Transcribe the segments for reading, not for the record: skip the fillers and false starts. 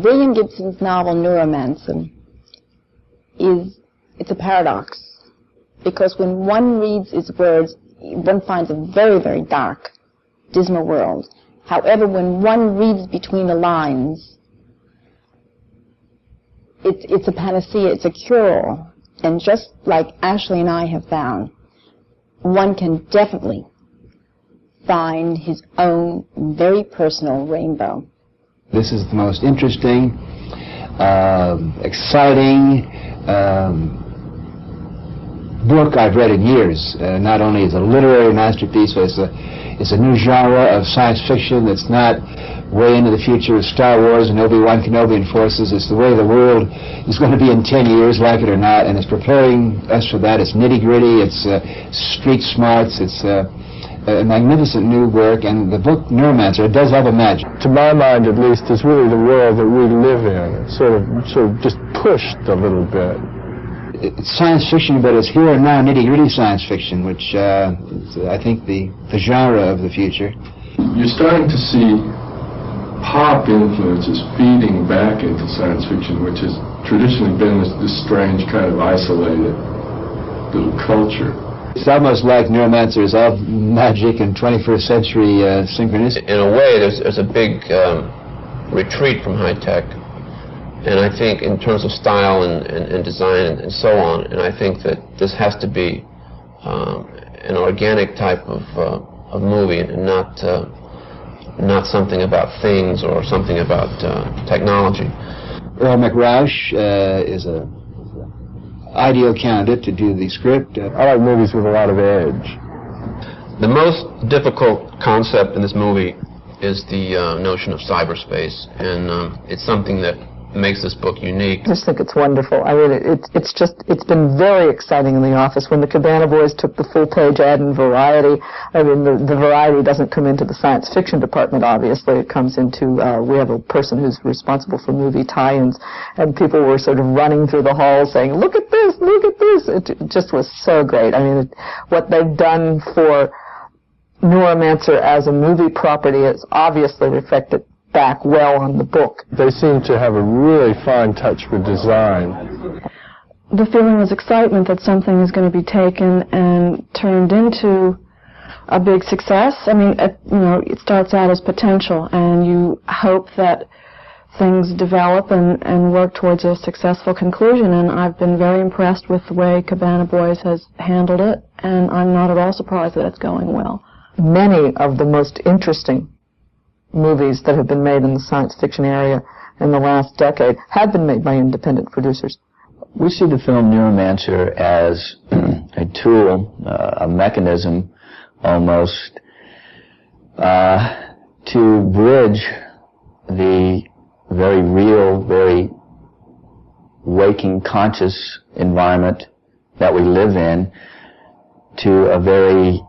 William Gibson's novel Neuromancer it's a paradox, because when one reads its words, one finds a very, very dark, dismal world. However, when one reads between the lines, it's a panacea, it's a cure-all. And just like Ashley and I have found, one can definitely find his own very personal rainbow. This is the most interesting, exciting book I've read in years. Not only is it a literary masterpiece, but it's a new genre of science fiction that's not way into the future with Star Wars and Obi-Wan Kenobi and forces. It's the way the world is going to be in 10 years, like it or not, and it's preparing us for that. It's nitty-gritty, it's street smarts, it's a magnificent new work, and the book Neuromancer, it does have a magic. To my mind, at least, is really the world that we live in. It's sort of just pushed a little bit. It's science fiction, but it's here and now nitty-gritty science fiction, which is, I think, the genre of the future. You're starting to see pop influences feeding back into science fiction, which has traditionally been this strange kind of isolated little culture. It's almost like Neuromancer is all magic and 21st century synchronicity. In a way, there's a big retreat from high tech, and I think in terms of style and design and so on, and I think that this has to be an organic type of movie and not something about things or something about technology. Earl McRausch is an ideal candidate to do the script. I like movies with a lot of edge. The most difficult concept in this movie is the notion of cyberspace, and it's something that makes this book unique. I just think it's wonderful. I mean, it's been very exciting in the office. When the Cabana Boys took the full-page ad in Variety, I mean, the Variety doesn't come into the science fiction department, obviously. It comes into, we have a person who's responsible for movie tie-ins, and people were sort of running through the halls saying, look at this, look at this. It just was so great. I mean, what they've done for Neuromancer as a movie property is obviously reflected back well on the book. They seem to have a really fine touch with design. The feeling is excitement that something is going to be taken and turned into a big success. I mean, it starts out as potential, and you hope that things develop and work towards a successful conclusion, and I've been very impressed with the way Cabana Boys has handled it, and I'm not at all surprised that it's going well. Many of the most interesting movies that have been made in the science fiction area in the last decade have been made by independent producers. We see the film Neuromancer as a tool, a mechanism almost, to bridge the very real, very waking, conscious environment that we live in to a very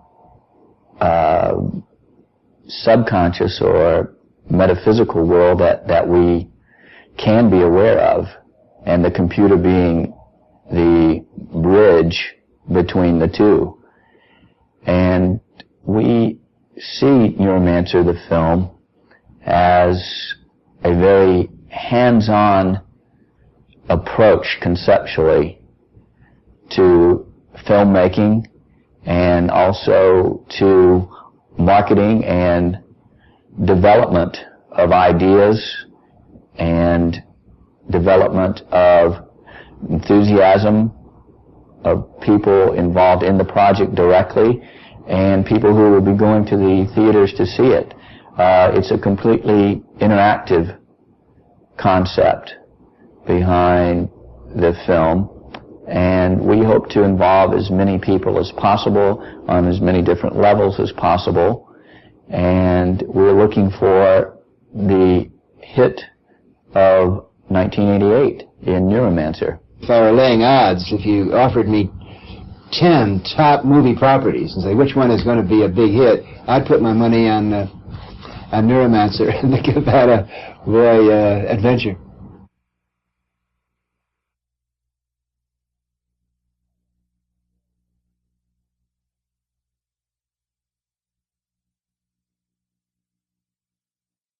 subconscious or metaphysical world that we can be aware of, and the computer being the bridge between the two. And we see Neuromancer, the film, as a very hands-on approach conceptually to filmmaking and also to marketing and development of ideas and development of enthusiasm of people involved in the project directly and people who will be going to the theaters to see it. It's a completely interactive concept behind the film, and we hope to involve as many people as possible on as many different levels as possible, and we're looking for the hit of 1988 in Neuromancer. If I were laying odds, if you offered me 10 top movie properties and say which one is going to be a big hit, I'd put my money on Neuromancer and think about a boy adventure.